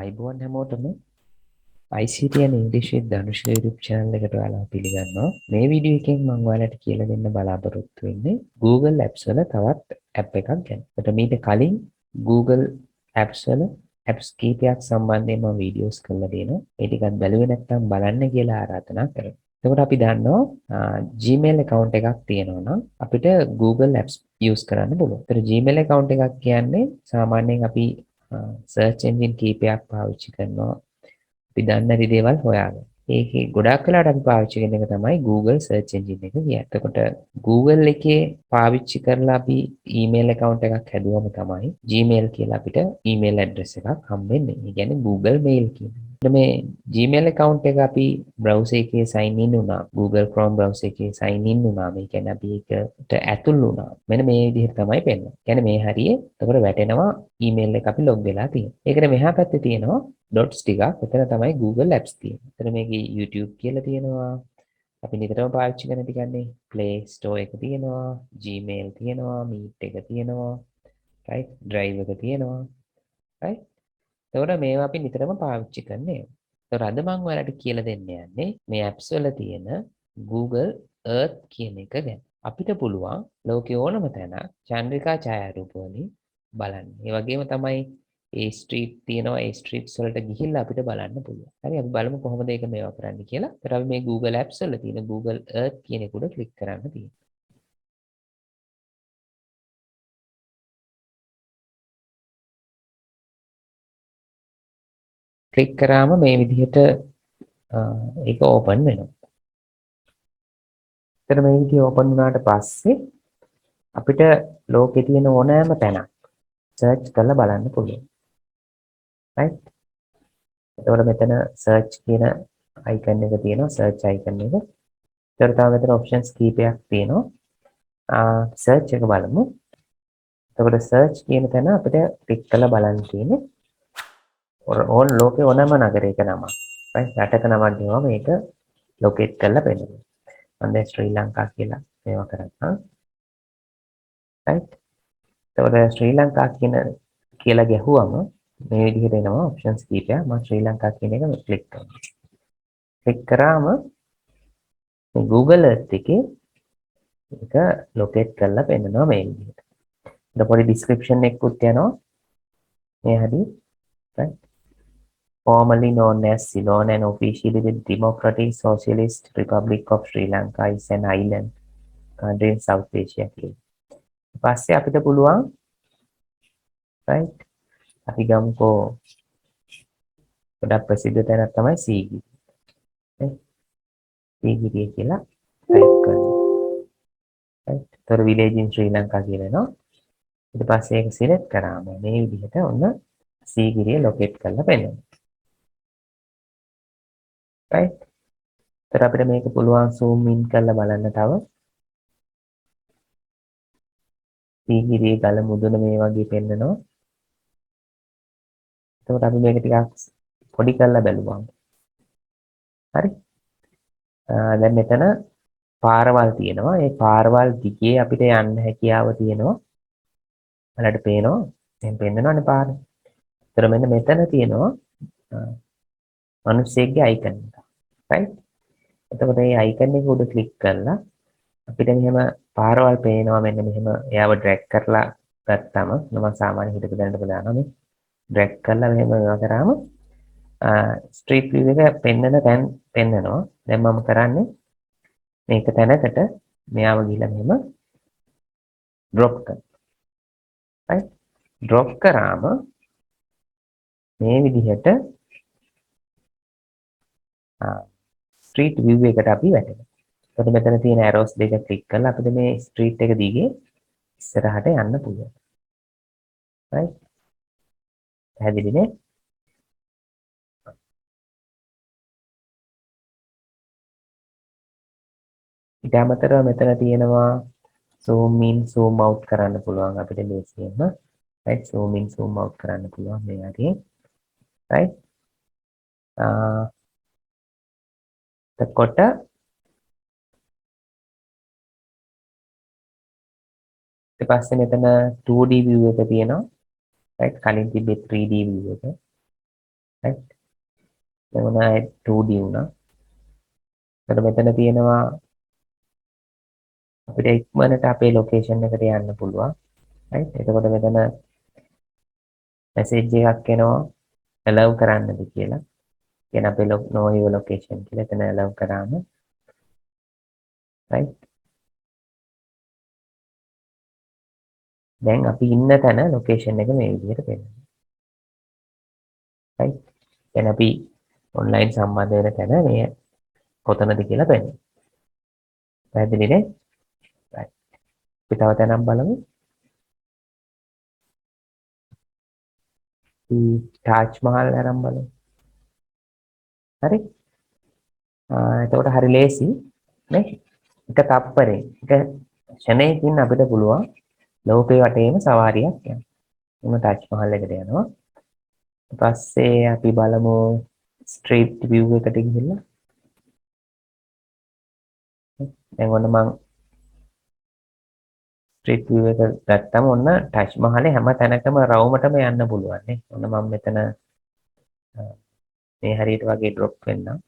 අයිබෝන් හැමෝටම ICT and English with Dhanush YouTube channel එකට ඔයාලා පිළිගන්නවා. මේ වීඩියෝ එකෙන් මම ඔයාලට කියලා දෙන්න බලාපොරොත්තු වෙන්නේ Google Apps වල තවත් app එකක් ගැන. ඒකට මීට කලින් Google Apps වල apps කීපයක් සම්බන්ධයෙන් මම වීඩියෝස් කරලා දෙනවා. ඒ ටිකත් බැලුවේ නැත්නම් බලන්න කියලා ආරාධනා කරනවා. එතකොට අපි දන්නවා Gmail account එකක් තියෙනවා නම් අපිට Google Apps use කරන්න පුළුවන්. ඒතර Gmail account එකක් කියන්නේ සාමාන්‍යයෙන් අපි search engine කීපයක් පාවිච්චි කරනවා. අපි දන්නේ නැති දේවල් හොයාගන්න. ඒකේ ගොඩාක් වෙලාවට අපි පාවිච්චි කරන එක තමයි Google search engine එක කියන්නේ. එතකොට Google එකේ පාවිච්චි කරලා අපි email account එකක් හැදුවම තමයි Gmail කියලා අපිට email address එකක් හම්බෙන්නේ. ඒ කියන්නේ Google Mail කියන්නේ. මේ Gmail account එක අපි browser එකේ sign in වුණා. Google Chrome browser එකේ sign in වුණා. මේ කියන්නේ අපි ඒකට ඇතුල් වුණා. මෙන්න මේ විදිහට තමයි පෙන්නන්නේ. කියන්නේ මේ හරියේ එතකොට වැටෙනවා email එක අපි log වෙලා තියෙනවා. ඒකට මෙහා පැත්තේ තියෙනවා dots ටිකක්. එතන තමයි Google Apps තියෙන්නේ. එතන මේකේ YouTube කියලා තියෙනවා. අපි නිතරම පාවිච්චි කරන ටිකන්නේ Play Store එක තියෙනවා, Gmail තියෙනවා, Meet එක තියෙනවා, right? Drive එක තියෙනවා, right? එතකොට මේවා අපි නිතරම පාවිච්චි කරන්නේ. ඒතර අද මම ඔයාලට කියලා දෙන්න යන්නේ මේ apps වල තියෙන Google Earth කියන එක ගැන. අපිට පුළුවන් ලෝකේ ඕනම තැන චන්ද්‍රිකා ඡායාරූප වලින් බලන්න. ඒ වගේම තමයි ඒ ස්ට්‍රීට් තියෙනවා ඒ ස්ට්‍රීට්ස් වලට ගිහිල්ලා අපිට බලන්න පුළුවන්. හරි අපි බලමු කොහොමද ඒක මේවා කරන්න කියලා. ඒතර අපි මේ Google Apps වල තියෙන Google Earth කියන එක උඩ ක්ලික් කරන්න තියෙනවා. ක්ලික් කරාම මේ විදිහට ඒක ඕපන් වෙනවා. එතන මේ විදිහ ඕපන් වුණාට පස්සේ අපිට ලෝකේ තියෙන ඕනෑම තැනක් සර්ච් කරලා බලන්න පුළුවන්. right? එතකොට මෙතන search කියන icon එක තියෙනවා search icon එක. ඒතර තව මෙතන options කීපයක් තියෙනවා. search එක බලමු. එතකොට search කියන තැන අපිට ක්ලික් කරලා බලන්න තියෙන්නේ ඕන ලෝකේ ඕනෑම නගරයක නම. right? රටක නමක් ගිහම මේක locate කරලා පෙන්නනවා. මම දැන් ශ්‍රී ලංකා කියලා මේවා කරනවා. right? එතකොට ශ්‍රී ලංකා කියලා ගැහුවම මේ විදිහට එනවා ඔප්ෂන්ස් කීපයක්. මම ශ්‍රී ලංකා කියන එක ක්ලික් කරනවා. ක්ලික් කරාම මේ Google Earth එකේ ඒක ලොකේට් කරලා පෙන්නනවා මේ විදිහට. ඊට පොඩි description එකකුත් යනවා. මේ හරි right? Formerly known as Ceylon and officially the Democratic Socialist Republic of Sri Lanka is an island country in South Asia කියලා. ඊපස්සේ අපිට පුළුවන් right? අපි ගමුකෝ ගොඩක් ප්‍රසිද්ධ තැනක් තමයි සීගිරි. සීගිරිය කියලා ටයිප් කරනවා. right? ඒතර village in Sri Lanka කියලා එනවා. ඊට පස්සේ ඒක සිලෙක්ට් කරාම මේ විදිහට ඔන්න සීගිරිය ලොකේට් කරලා පෙන්නනවා. right? ඒතර අපිට මේක පුළුවන් zoom in කරලා බලන්න තව. සීගිරියේ ගල මුදුන මේ වගේ පෙන්නනවා. එතකොට අපි මේක ටිකක් පොඩි කරලා බලුවා. හරි? දැන් මෙතන පාරවල් තියෙනවා. ඒ පාරවල් දිගේ අපිට යන්න හැකියාව තියෙනවා. ඔයාලට පේනවා. දැන් පෙන්නනවානේ පාර. ඒතර මෙන්න මෙතන තියෙනවා මිනිස්සෙක්ගේ අයිකන් එක. right? එතකොට මේ අයිකන් එක උඩ ක්ලික් කරලා අපිට මෙහෙම පාරවල් පේනවා. මෙන්න මෙහෙම එයාව ඩ්‍රැග් කරලා ගත්තාම මම සාමාන්‍ය හිතක දැනට දානවා මේ ඩ්‍රැග් කරලා මෙහෙම ඒවා කරාම ස්ට්‍රීට් විව් එක පෙන්නන තැන් පෙන්නනවා. දැන් මම කරන්නේ මේක තැනකට මෙයාව ගිහලා මෙහෙම ඩ්‍රොප් කරනවා. right? ඩ්‍රොප් කරාම මේ විදිහට ස්ට්‍රීට් විව් එකට අපි වැටෙනවා. එතකොට මෙතන තියෙන ඇරෝස් දෙක ක්ලික් කරලා අපිට මේ ස්ට්‍රීට් එක දිගේ ඉස්සරහට යන්න පුළුවන්. right? පැහැදිලිනේ? ඊට අමතරව මෙතන තියෙනවා zoom in zoom out කරන්න පුළුවන් අපිට ලේසියෙන්ම. right? zoom in zoom out කරන්න පුළුවන් මේ වගේ. right? එතකොට ඊට පස්සේ මෙතන 2D view එක තියෙනවා. right? කලින් තිබ්බේ 3D view එක. right? දැන් ඔන්න 2D වුණා. එතකොට මෙතන තියෙනවා අපිට ඉක්මනට අපේ ලොකේෂන් එකට යන්න පුළුවන්. right? එතකොට මෙතන මැසේජ් එකක් එනවා allow කරන්නද කියලා. කියන අපේ know your location කියලා එතන allow කරාම right? දැන් අපි ඉන්න තැන ලොකේෂන් එක මේ විදිහට පෙන්නනවා. right? දැන් අපි ඔන්ලයින් සම්බන්ධ වෙන තැන මේ කොතනද කියලා පෙන්නනවා. පැහැදිලිනේ? right. අපි තව තැනක් බලමු. තාජ් මහල් ආරම්භ බලමු. හරි? එතකොට හරි ලේසි නේ? එක තප්පරේ එක ක්ෂණයකින් අපිට පුළුවන් ලෝකේ වටේම සවාරියක් යන්න. මොන තාජ් මහල් එකට යනවා. ඊට පස්සේ අපි බලමු ස්ට්‍රීට් විව් එකට ගිහිල්ලා. දැන් ඔන්න මම ස්ට්‍රීට් විව් එක ගත්තම ඔන්න තාජ් මහලේ හැම තැනකම රවුමටම යන්න පුළුවන් නේ. ඔන්න මම මෙතන මේ හරියට වගේ ඩ්‍රොප් වෙන්නම්.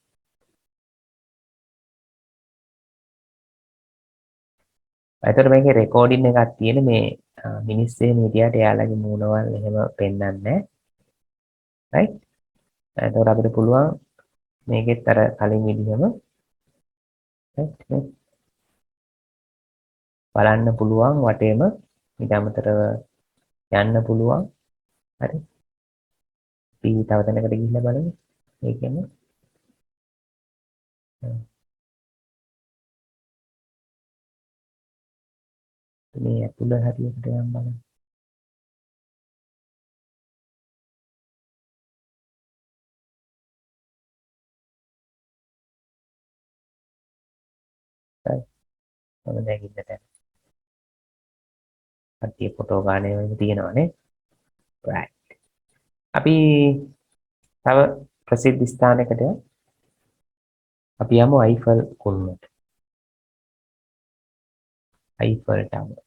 එතකොට මේකේ රෙකෝඩින් එකක් තියෙන මේ මිනිස්සු එහෙම හිටියට එයාලගේ මූණවල් එහෙම පෙන්වන්නේ නැහැ. right? එතකොට අපිට පුළුවන් මේකෙත් අර කලින් විදිහම right? බලන්න පුළුවන් වටේම ඊට අමතරව යන්න පුළුවන්. හරි. අපි තව තැනකට ගිහිල්ලා බලමු. ඒ කියන්නේ මේ ඇතුළ හරියට යන්න බලන්න. හරි. මම දැන් ඉන්න තැන. කට්ටිය ෆොටෝ ගන්න ඒවා තියෙනවානේ. right. අපි තව ප්‍රසිද්ධ ස්ථානයකට අපි යමු අයිෆල් කුළුණට. Eiffel tower.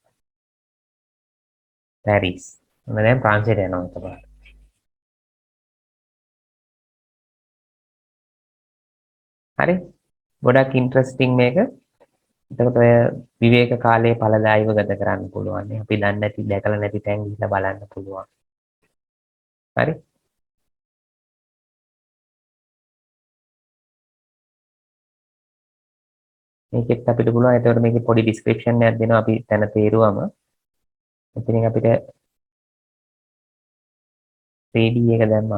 පැරිස්. මම දැන් ප්‍රංශයට යනවා එකපාරට. හරි. ගොඩක් ඉන්ටරෙස්ටිං මේක. එතකොට ඔය විවේක කාලයේ ඵලදායීව ගත කරන්න පුළුවන් නේ. අපි දන්නේ නැති දැකලා නැති තැන් ගිහිල්ලා බලන්න පුළුවන්. හරි. මේකෙත් අපිට පුළුවන්. එතකොට මේකේ පොඩි ඩිස්ක්‍රිප්ෂන් එකක් දෙනවා අපි තැන තේරුවම. එතනින් අපිට 3D එක දැම්මම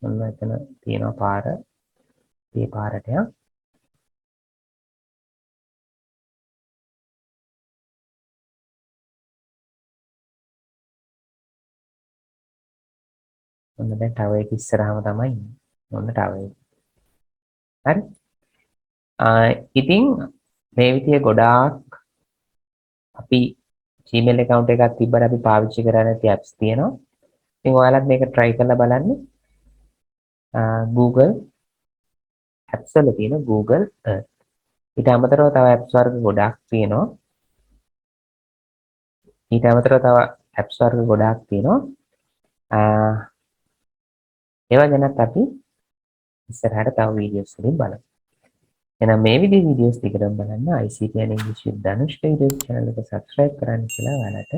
ඔන්න එතන තියෙනවා පාර. මේ පාරට යන්න. ඔන්න දැන් ටවර් එක ඉස්සරහම තමයි ඉන්නේ. ඔන්න ටවර් එක. හරි. ඉතින් මේ විදිය ගොඩාක් අපි Gmail account එකක් තිබ්බට අපි පාවිච්චි කරන්නේ නැති apps තියෙනවා. ඉතින් ඔයාලත් මේක try කරලා බලන්න. Google apps වල තියෙන Google Earth. ඊට අමතරව තව apps වර්ග ගොඩාක් තියෙනවා. ඒවා ගැනත් අපි ඉස්සරහට තව වීඩියෝස් වලින් බලමු. එහෙනම් මේ විදිහේ වීඩියෝස් ටිකටම බලන්න ICT and English with Danushka YouTube channel එක subscribe කරන්න කියලා ඔයාලට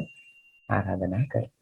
ආරාධනා කරනවා.